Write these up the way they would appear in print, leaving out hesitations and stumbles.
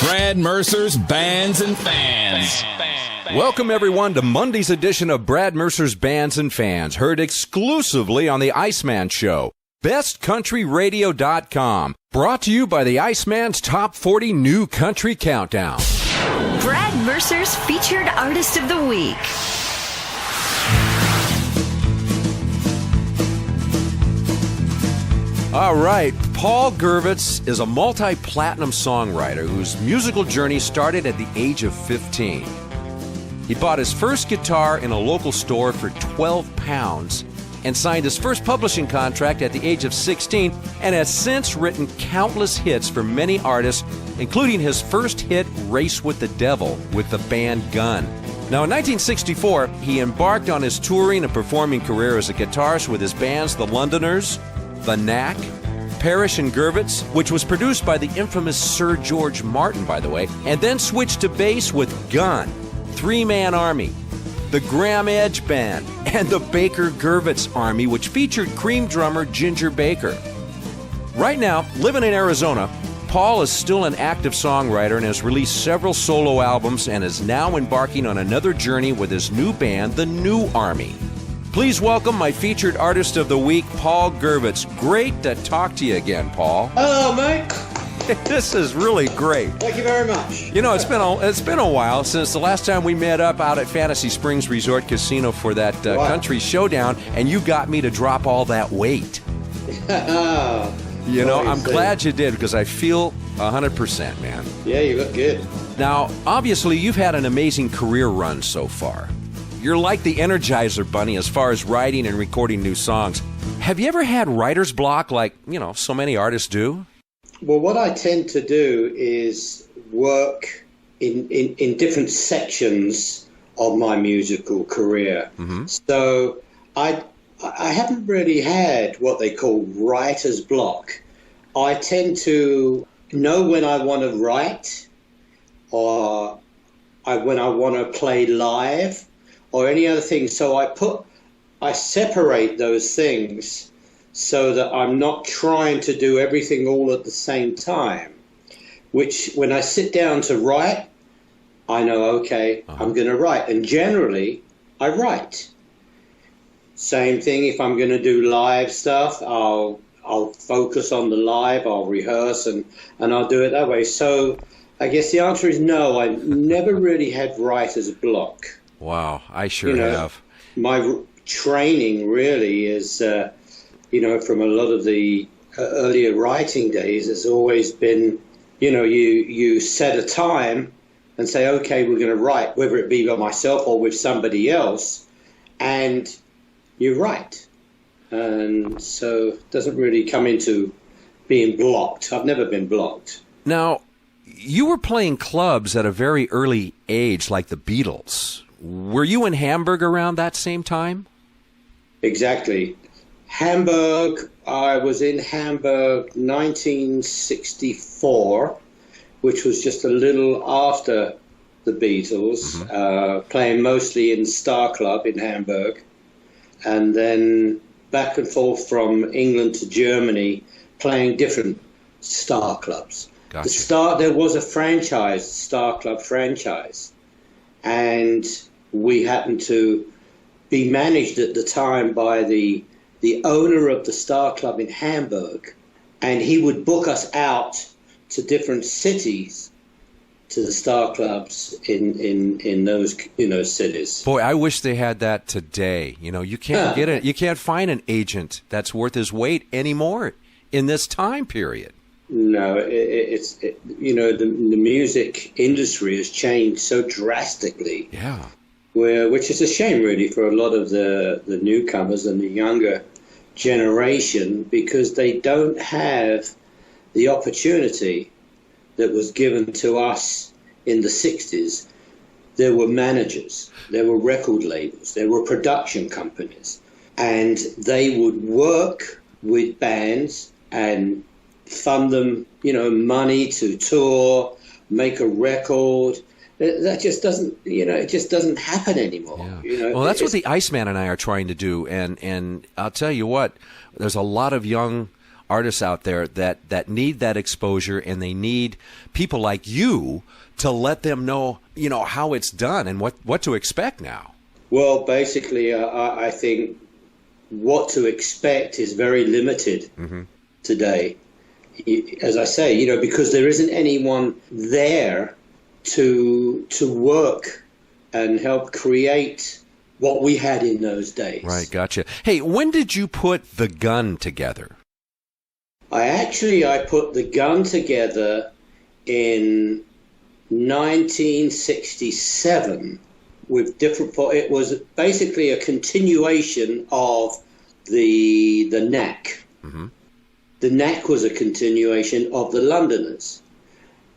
Brad Mercer's Bands and Fans. Welcome, everyone, to Monday's edition of Brad Mercer's Bands and Fans, heard exclusively on the Iceman Show. BestCountryRadio.com. Brought to you by the Iceman's Top 40 New Country Countdown. Brad Mercer's Featured Artist of the Week. All right, Paul Gurvitz is a multi-platinum songwriter whose musical journey started at the age of 15. He bought his first guitar in a local store for £12 and signed his first publishing contract at the age of 16 and has since written countless hits for many artists, including his first hit, Race with the Devil, with the band Gun. Now, in 1964, he embarked on his touring and performing career as a guitarist with his bands The Londoners, The Knack, Parrish and Gurvitz, which was produced by the infamous Sir George Martin, by the way, and then switched to bass with Gun, Three-Man Army, the Graham Edge Band, and the Baker Gurvitz Army, which featured Cream drummer Ginger Baker. Right now, living in Arizona, Paul is still an active songwriter and has released several solo albums and is now embarking on another journey with his new band, The New Army. Please welcome my featured artist of the week, Paul Gurvitz. Great to talk to you again, Paul. Hello, mate. This is really great. Thank you very much. You know, it's been a while since the last time we met up out at Fantasy Springs Resort Casino for that country showdown, and you got me to drop all that weight. You know, I'm glad you did, because I feel 100%, man. Yeah, you look good. Now, obviously, you've had an amazing career run so far. You're like the Energizer Bunny as far as writing and recording new songs. Have you ever had writer's block like, you know, so many artists do? Well, what I tend to do is work in different sections of my musical career. Mm-hmm. So I haven't really had what they call writer's block. I tend to know when I want to write or when I want to play live or any other thing. So I separate those things so that I'm not trying to do everything all at the same time, which when I sit down to write, I know, okay, I'm going to write. And generally, I write. Same thing if I'm going to do live stuff, I'll focus on the live, I'll rehearse, and I'll do it that way. So I guess the answer is no, I never really had writer's block. Wow, I sure have. My training really is, from a lot of the earlier writing days has always been, you set a time and say, okay, we're going to write, whether it be by myself or with somebody else, and you write. And so it doesn't really come into being blocked. I've never been blocked. Now, you were playing clubs at a very early age, like the Beatles. Were you in Hamburg around that same time? Exactly. Hamburg, I was in Hamburg 1964, which was just a little after the Beatles, playing mostly in Star Club in Hamburg, and then back and forth from England to Germany, playing different Star Clubs. Gotcha. There was a franchise, Star Club franchise, and we happened to be managed at the time by the owner of the Star Club in Hamburg, and he would book us out to different cities, to the Star Clubs in those cities. Boy, I wish they had that today. You can't get it. You can't find an agent that's worth his weight anymore in this time period. No, the music industry has changed so drastically. Yeah. Which is a shame, really, for a lot of the newcomers and the younger generation, because they don't have the opportunity that was given to us in the 60s. There were managers, there were record labels, there were production companies, and they would work with bands and fund them, money to tour, make a record. That just doesn't, it just doesn't happen anymore. Yeah. Well, that's what the Iceman and I are trying to do. And I'll tell you what, there's a lot of young artists out there that need that exposure, and they need people like you to let them know, how it's done and what to expect now. Well, basically, I think what to expect is very limited today. As I say, because there isn't anyone there to work and help create what we had in those days. Right, gotcha. Hey, when did you put The Gun together? I put The Gun together in 1967 with different. It was basically a continuation of the Knack. The Knack was a continuation of the Londoners,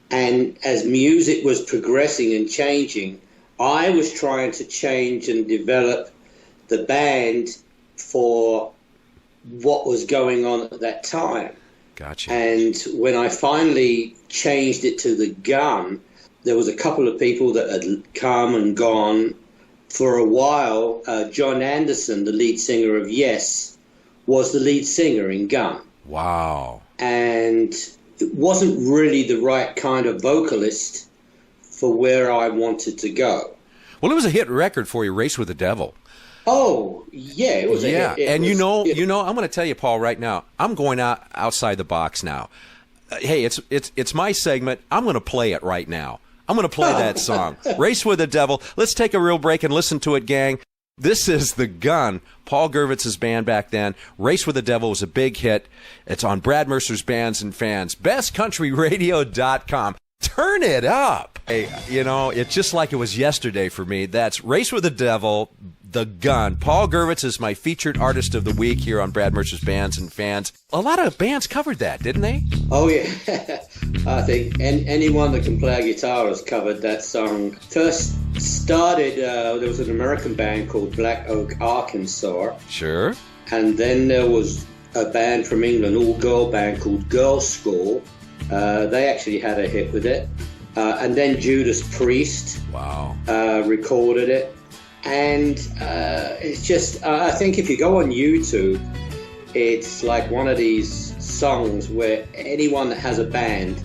and as music was progressing and changing, I was trying to change and develop the band for what was going on at that time. Gotcha. And when I finally changed it to The Gun, there was a couple of people that had come and gone. For a while, John Anderson, the lead singer of Yes, was the lead singer in Gun. Wow. And it wasn't really the right kind of vocalist for where I wanted to go. Well, it was a hit record for you, Race with the Devil. Oh, yeah, it was a hit. And I'm going to tell you, Paul, right now, I'm going outside the box now. Hey, it's my segment. I'm going to play it right now. I'm going to play that song, Race with the Devil. Let's take a real break and listen to it, gang. This is The Gun, Paul Gurvitz's band back then. Race with the Devil was a big hit. It's on Brad Mercer's Bands and Fans, bestcountryradio.com. Turn it up. Hey, it's just like it was yesterday for me. That's Race with the Devil, The Gun. Paul Gurvitz is my featured artist of the week here on Brad Mercer's Bands and Fans. A lot of bands covered that, didn't they? Oh, yeah. I think anyone that can play a guitar has covered that song. First started, there was an American band called Black Oak, Arkansas. Sure. And then there was a band from England, all-girl band called Girl School. They actually had a hit with it. And then Judas Priest recorded it. And it's just, I think if you go on YouTube, it's like one of these songs where anyone that has a band,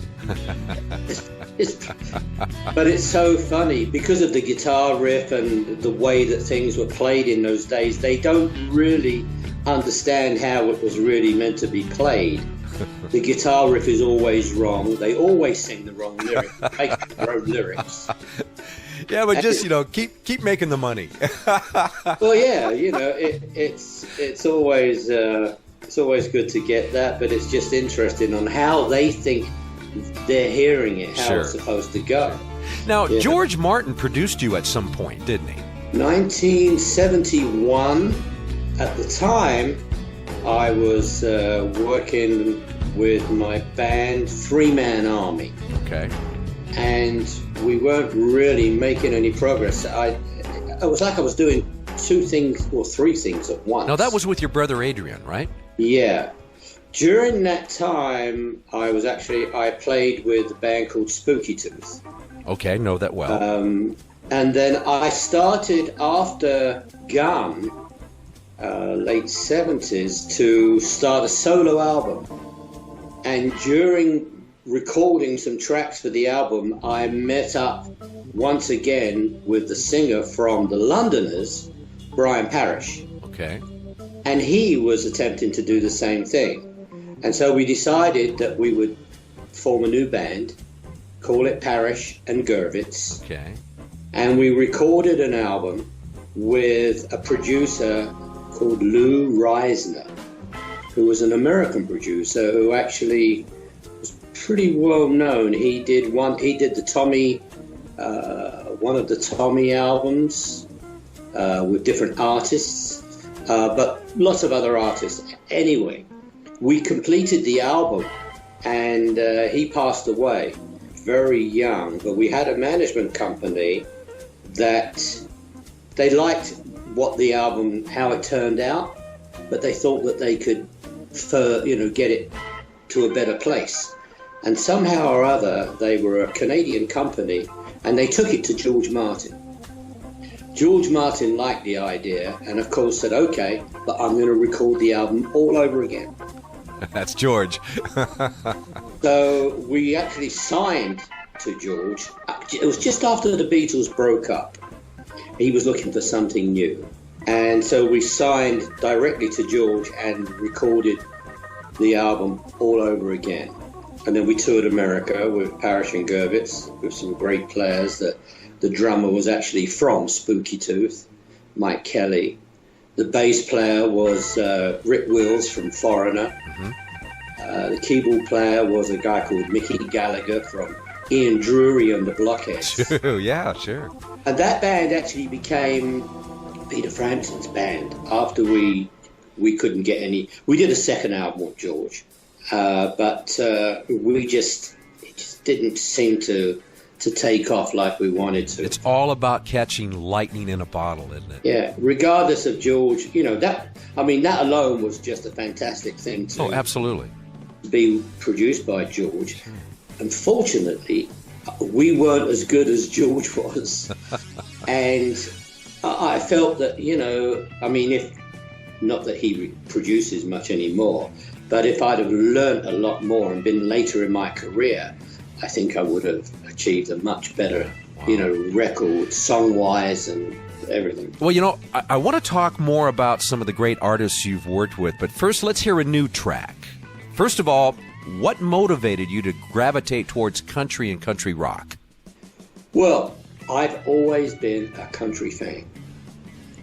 but it's so funny because of the guitar riff and the way that things were played in those days. They don't really understand how it was really meant to be played. The guitar riff is always wrong. They always sing the wrong lyrics, make their own lyrics. Yeah, but just keep making the money. Well, yeah, it's always good to get that, but it's just interesting on how they think they're hearing it, how it's supposed to go. Now, George Martin produced you at some point, didn't he? 1971. At the time, I was working with my band, Three Man Army. Okay. And we weren't really making any progress. It was like I was doing two things or three things at once. Now, that was with your brother Adrian, right? Yeah. During that time, I played with a band called Spooky Tooth. Okay, know that well. And then I started after Gun, late 70s, to start a solo album. And during recording some tracks for the album, I met up once again with the singer from the Londoners, Brian Parrish. Okay. And he was attempting to do the same thing. And so we decided that we would form a new band, call it Parrish and Gurvitz. Okay. And we recorded an album with a producer called Lou Reisner, who was an American producer who actually was pretty well known. He did the Tommy, one of the Tommy albums with different artists, but lots of other artists. Anyway, we completed the album, and he passed away very young. But we had a management company that they liked what the album, how it turned out, but they thought that they could, get it to a better place. And somehow or other, they were a Canadian company, and they took it to George Martin. George Martin liked the idea, and of course said, okay, but I'm going to record the album all over again. That's George. So we actually signed to George. It was just after the Beatles broke up. He was looking for something new. And so we signed directly to George and recorded the album all over again. And then we toured America with Parrish and Gurvitz with some great players. The drummer was actually from Spooky Tooth, Mike Kelly. The bass player was Rick Wills from Foreigner. The keyboard player was a guy called Mickey Gallagher from Ian Drury and the Blockheads. Sure, yeah, sure. And that band actually became Peter Frampton's band after we couldn't get any. We did a second album with George, but it just didn't seem to take off like we wanted to. It's all about catching lightning in a bottle, isn't it? Yeah, regardless of George, that alone was just a fantastic thing to absolutely be produced by George. Unfortunately, we weren't as good as George was. And I felt that, if not that he produces much anymore, but if I'd have learned a lot more and been later in my career, I think I would have achieved a much better, record, song-wise and everything. Well, I want to talk more about some of the great artists you've worked with, but first let's hear a new track. First of all, what motivated you to gravitate towards country and country rock? Well, I've always been a country fan.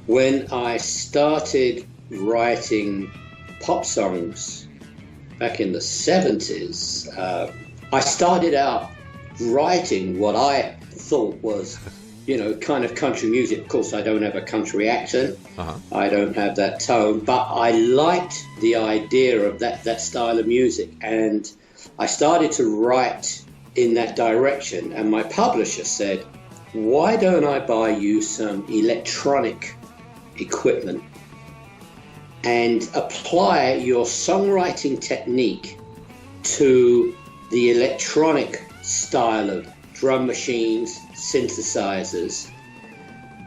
When I started writing pop songs back in the 70s, I started out writing what I thought was, kind of country music. Of course, I don't have a country accent. I don't have that tone, but I liked the idea of that style of music. And I started to write in that direction. And my publisher said, why don't I buy you some electronic equipment and apply your songwriting technique to the electronic style of drum machines, synthesizers,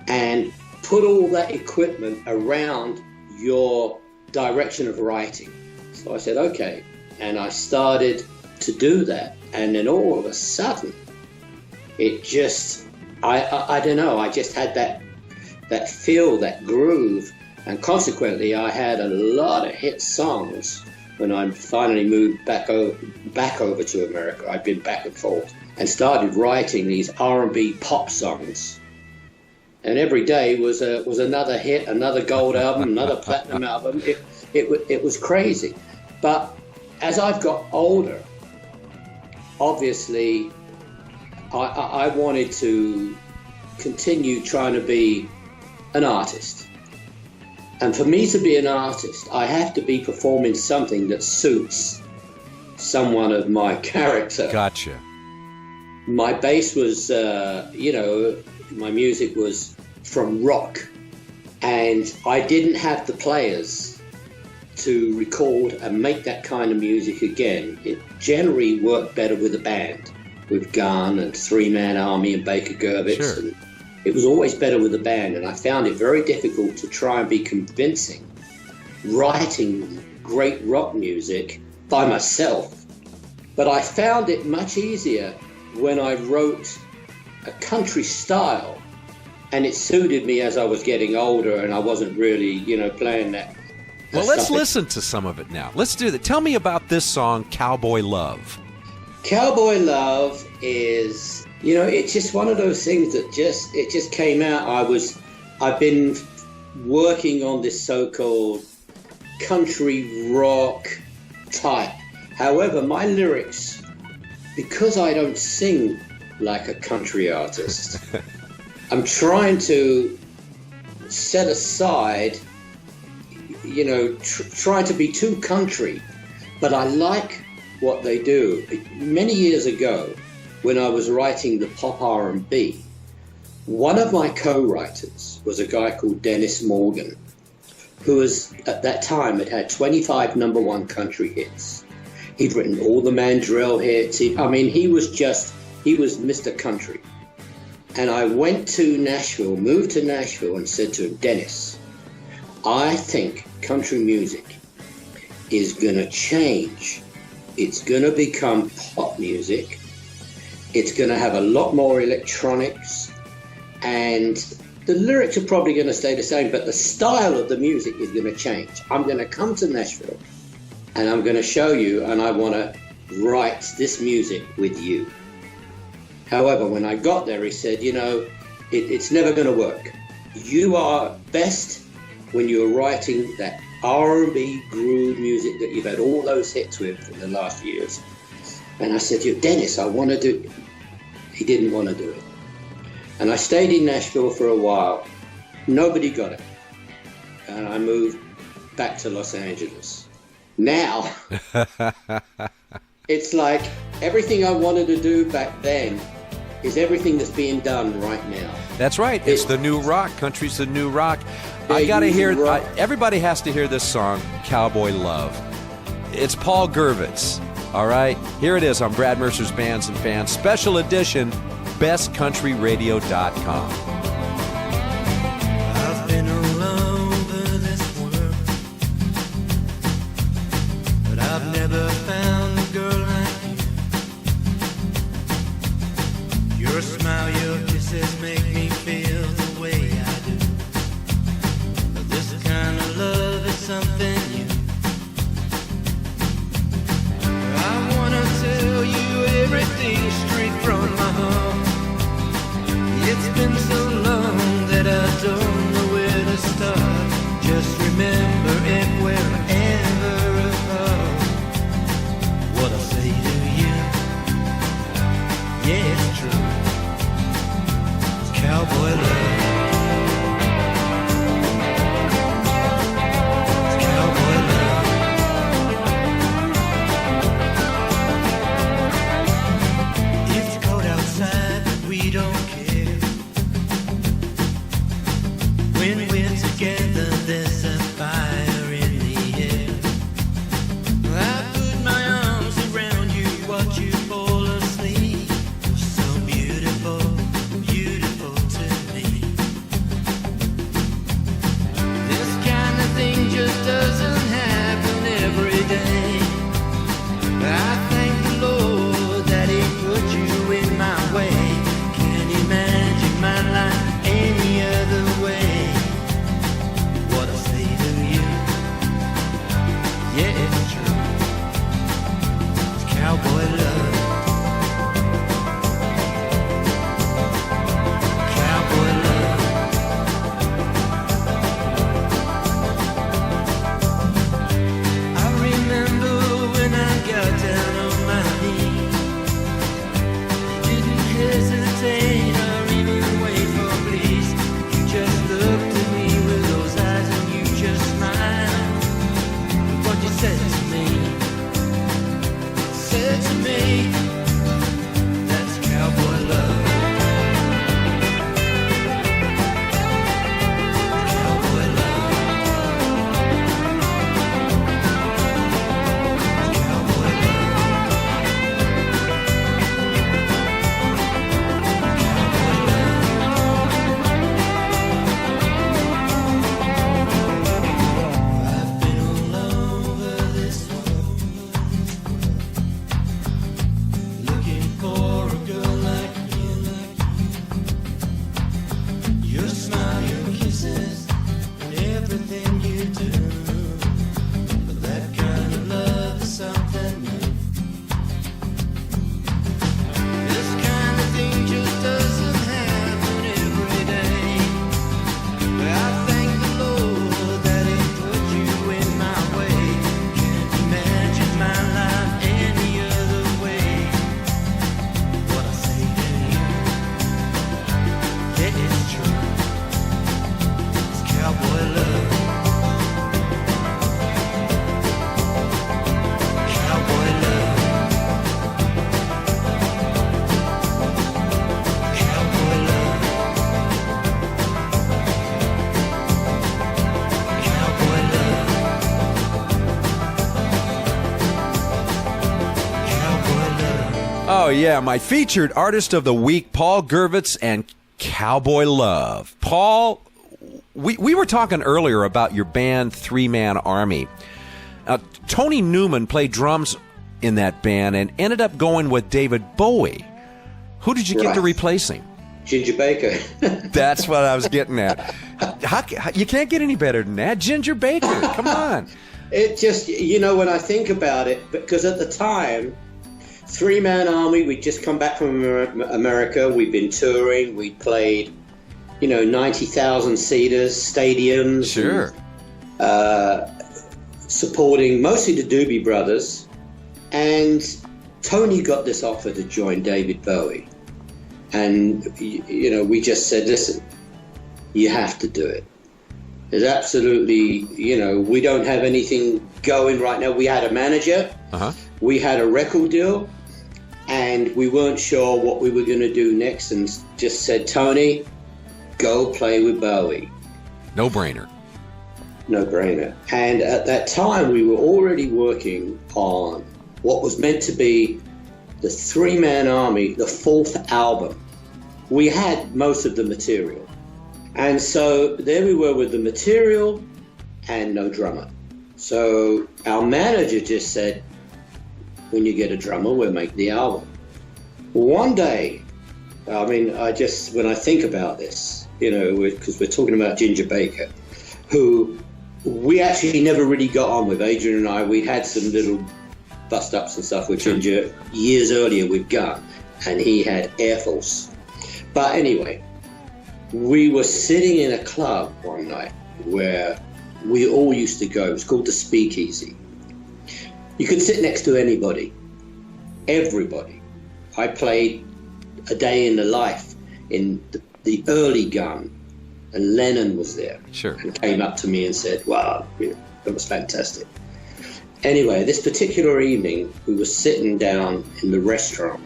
and put all that equipment around your direction of writing. So I said, okay. And I started to do that. And then all of a sudden, it just, I don't know, I just had that feel, that groove. And consequently, I had a lot of hit songs when I finally moved back over to America. I'd been back and forth and started writing these R&B pop songs. And every day was another hit, another gold album, another platinum album. It was crazy. But as I've got older, obviously, I wanted to continue trying to be an artist. And for me to be an artist, I have to be performing something that suits someone of my character. Gotcha. My base was, my music was from rock. And I didn't have the players to record and make that kind of music again. It generally worked better with a band, with Gunn and Three Man Army and Baker Gurvitz. Sure. And it was always better with a band, and I found it very difficult to try and be convincing writing great rock music by myself. But I found it much easier when I wrote a country style, and it suited me as I was getting older and I wasn't really, playing that. Well, let's listen to some of it now. Let's do that. Tell me about this song, Cowboy Love. Cowboy Love is, it's just one of those things that just came out. I've been working on this so-called country rock type. However, my lyrics, because I don't sing like a country artist, I'm trying to set aside, trying to be too country, but I like what they do. Many years ago, when I was writing the pop R&B, one of my co-writers was a guy called Dennis Morgan, who was, at that time, had 25 number one country hits. He'd written all the Mandrell hits. He was Mr. Country. And I went to Nashville, moved to Nashville, and said to him, Dennis, I think country music is going to change. It's going to become pop music. It's going to have a lot more electronics, and the lyrics are probably going to stay the same, but the style of the music is going to change. I'm going to come to Nashville, and I'm going to show you, and I want to write this music with you. However, when I got there, he said, you know, it's never going to work. You are best when you're writing that R&B groove music that you've had all those hits with in the last years. And I said, Dennis, I want to do it. He didn't want to do it. And I stayed in Nashville for a while. Nobody got it. And I moved back to Los Angeles. Now, it's like everything I wanted to do back then is everything that's being done right now. That's right. It's the new rock. Country's the new rock. I got to hear, everybody has to hear this song, Cowboy Love. It's Paul Gurvitz. All right? Here it is on Brad Mercer's Bands and Fans, special edition, bestcountryradio.com. I've been all over this world, but I've never found a girl like you. Your smile, your kisses make me feel the way I do. But this kind of love is something new. I wanna tell you everything straight from my heart. It's been so long that I don't know where to start. Just remember it wherever apart. What I say to you, yeah, it's true. It's cowboy love. It's cowboy love. It's cold outside, but we don't care. When we're together, there's a fire in the air. I put my arms around you, watch you fall asleep. So beautiful, beautiful to me. This kind of thing just doesn't happen every day. I thank the Lord that He put you in my way. Can't imagine my life any other way. What I say to you, yeah, it's true. It's cowboy love. Cowboy love. I remember when I got down on my knees. Didn't hesitate or even wait for please. You just looked at me with those eyes and you just smiled. What you said to me, that's cowboy love. Cowboy love. Cowboy love. Cowboy love. I've been all over this world, looking for a girl like you. Your smile, your kisses, and everything you do. But that kind of love is something new. This kind of thing just doesn't happen every day. But I thank the Lord that He put you in my way. Can't imagine my life any other way. What I say to you, yeah, it's true. It's cowboy love. Cowboy love. Cowboy love. Cowboy love. Cowboy love. Oh, yeah, my featured artist of the week, Paul Gurvitz and Cowboy Love. Paul, we were talking earlier about your band, Three Man Army. Tony Newman played drums in that band and ended up going with David Bowie. Who did you get to replace him? Ginger Baker. That's what I was getting at. You can't get any better than that. Ginger Baker, come on. It just, when I think about it, because at the time, three-man army, we'd just come back from America. We'd been touring. We'd played, 90,000 seaters, stadiums. Sure. Supporting mostly the Doobie Brothers. And Tony got this offer to join David Bowie. And, we just said, listen, you have to do it. There's absolutely, we don't have anything going right now. We had a manager. Uh-huh. We had a record deal. And we weren't sure what we were going to do next, and just said, Tony, go play with Bowie. No brainer. No brainer. And at that time, we were already working on what was meant to be the three-man army, the fourth album. We had most of the material. And so there we were with the material and no drummer. So our manager just said, when you get a drummer, we'll make the album. One day, when I think about this, because we're talking about Ginger Baker, who we actually never really got on with. Adrian and I, we had some little bust-ups and stuff with Ginger years earlier with Gun, and he had Air Force. But anyway, we were sitting in a club one night where we all used to go. It was called the Speakeasy. You could sit next to anybody, everybody. I played A Day in the Life in the early Gun, and Lennon was there. Sure. And came up to me and said, wow, that was fantastic. Anyway, this particular evening, we were sitting down in the restaurant,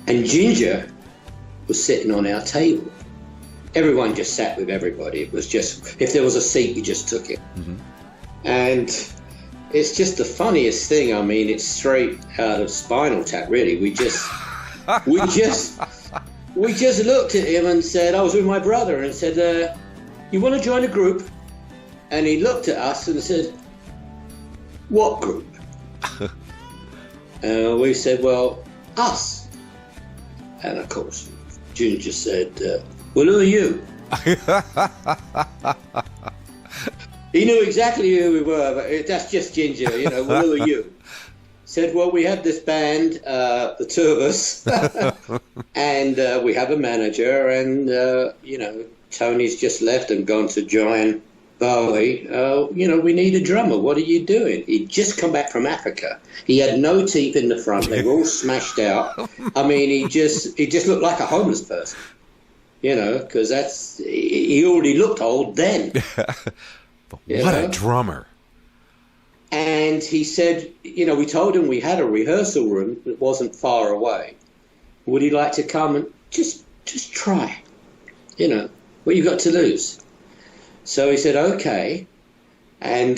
and Ginger was sitting on our table. Everyone just sat with everybody. It was just, if there was a seat, you just took it. Mm-hmm. And it's just the funniest thing. It's straight out of Spinal Tap, really. We just looked at him and said, I was with my brother, and said, you want to join a group? And he looked at us and said, what group? We said, well, us. And of course, Ginger said, well, who are you? He knew exactly who we were, but that's just Ginger, well, who are you? Said, well, we have this band, the two of us, and we have a manager, and, Tony's just left and gone to join Bowie. We need a drummer. What are you doing? He'd just come back from Africa. He had no teeth in the front. They were all smashed out. He just looked like a homeless person, because he already looked old then. What a drummer. And he said, we told him we had a rehearsal room that wasn't far away. Would he like to come and just try? What you got to lose? So he said, okay. And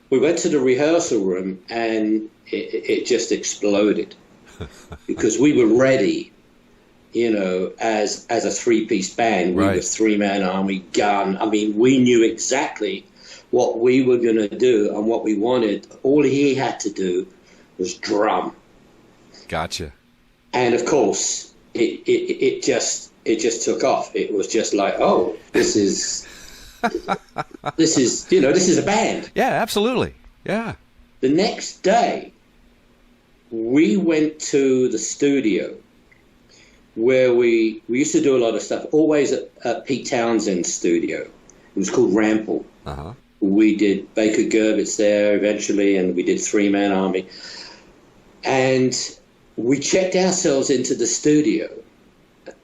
we went to the rehearsal room, and it just exploded because we were ready, as a three-piece band. We were three-man army, Gun. We knew exactly what we were going to do and what we wanted. All he had to do was drum. Gotcha. And of course, it just took off. It was just like, oh, this is a band. Yeah, absolutely. Yeah. The next day, we went to the studio where we used to do a lot of stuff, always at Pete Townsend's studio. It was called Rample. Uh-huh. We did Baker Gurvitz there eventually, and we did Three-Man Army. And we checked ourselves into the studio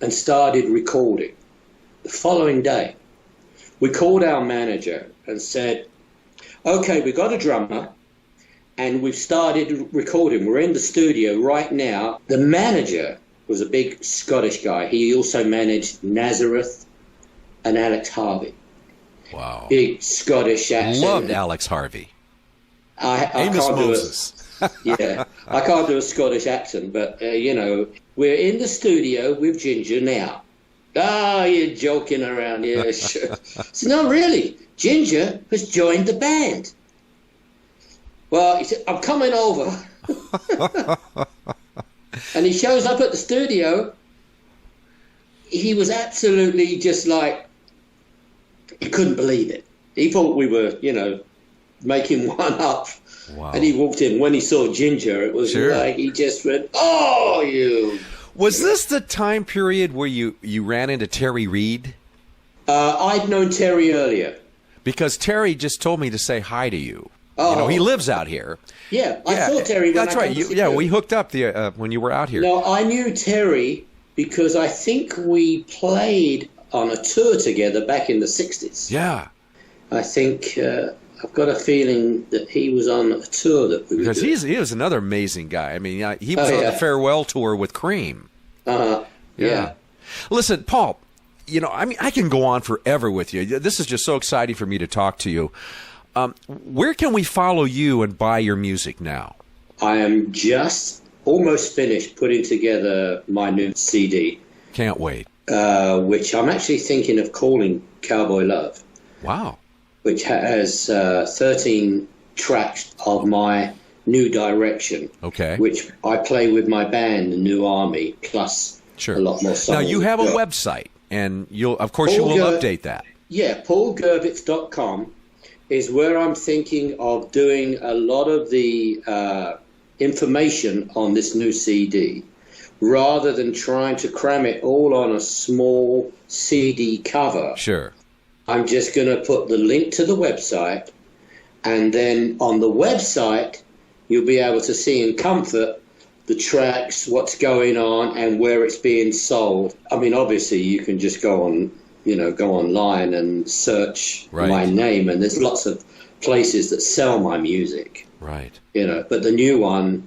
and started recording. The following day, we called our manager and said, okay, we got a drummer, and we've started recording. We're in the studio right now. The manager was a big Scottish guy. He also managed Nazareth and Alex Harvey. Wow. Big Scottish accent. Loved Alex Harvey. I Amos can't Moses. I can't do a Scottish accent, but, we're in the studio with Ginger now. Oh, you're joking around. Yeah, sure. So, no, really, Ginger has joined the band. Well, he said, I'm coming over. And he shows up at the studio. He was absolutely just like, he couldn't believe it. He thought we were, making one up. Wow. And he walked in. When he saw Ginger, it was like he just went, "Oh, you!" Was this the time period where you ran into Terry Reid? I'd known Terry earlier. Because Terry just told me to say hi to you. Oh. He lives out here. Yeah, I saw Terry when That's I right. came to see you. We hooked up when you were out here. No, I knew Terry because I think we played on a tour together back in the 60s. Yeah. I think I've got a feeling that he was on a tour that we were doing. Because he was another amazing guy. I mean, he was on the farewell tour with Cream. Yeah. Listen, Paul, I can go on forever with you. This is just so exciting for me to talk to you. Where can we follow you and buy your music now? I am just almost finished putting together my new CD. Can't wait. Which I'm actually thinking of calling Cowboy Love. Wow. Which has 13 tracks of my new direction. Okay. Which I play with my band, the New Army, plus a lot more songs. Now, you have a website, and you will update that. Yeah, paulgurvitz.com is where I'm thinking of doing a lot of the information on this new CD, rather than trying to cram it all on a small CD cover. Sure. I'm just going to put the link to the website, and then on the website, you'll be able to see in comfort the tracks, what's going on, and where it's being sold. I mean, obviously, you can just go online and search my name, and there's lots of places that sell my music. Right. But the new one,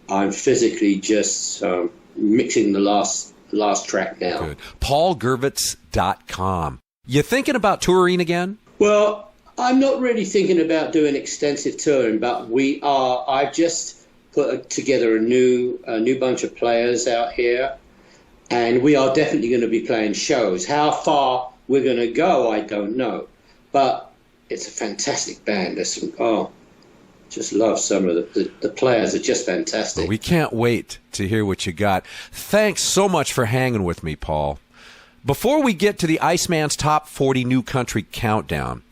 I'm physically just mixing the last track now. Good. PaulGurvitz.com. You thinking about touring again? Well, I'm not really thinking about doing extensive touring, but I've just put together a new bunch of players out here, and we are definitely going to be playing shows. How far we're going to go, I don't know, but it's a fantastic band. There's just love some of the players are just fantastic. Well, we can't wait to hear what you got. Thanks so much for hanging with me, Paul. Before we get to the Iceman's Top 40 New Country Countdown,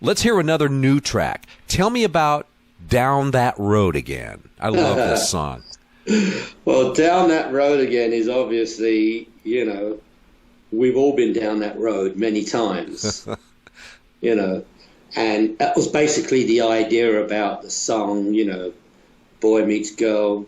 let's hear another new track. Tell me about Down That Road Again. I love this song. Well, Down That Road Again is obviously, we've all been down that road many times, and that was basically the idea about the song, boy meets girl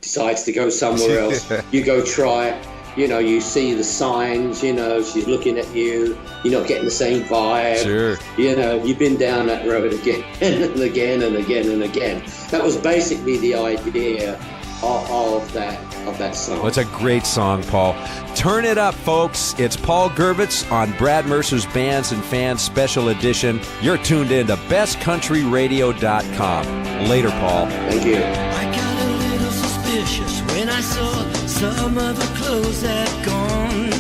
decides to go somewhere else, you go try it. You see the signs, she's looking at you, you're not getting the same vibe. Sure. You've been down that road again and again and again and again. That was basically the idea of that song. Well, it's a great song, Paul. Turn it up, folks. It's Paul Gurvitz on Brad Mercer's Bands and Fans Special Edition. You're tuned in to bestcountryradio.com. Later, Paul. Thank you. I got a little suspicious when I saw some of the clothes had gone.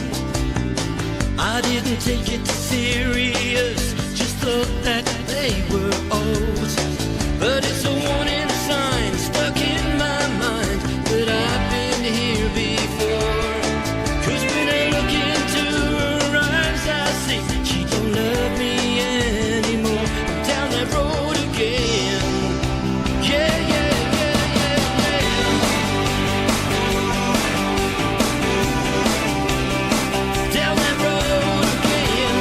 I didn't take it serious, just thought that they were old. But it's a warning sign stuck in my mind that I've been here before. 'Cause when I look into her eyes, I see she don't love me anymore. I'm down that road again. Yeah, yeah. Down that road again.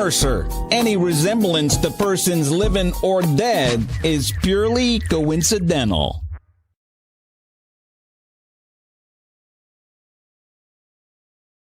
Mercer. Any resemblance to persons living or dead is purely coincidental.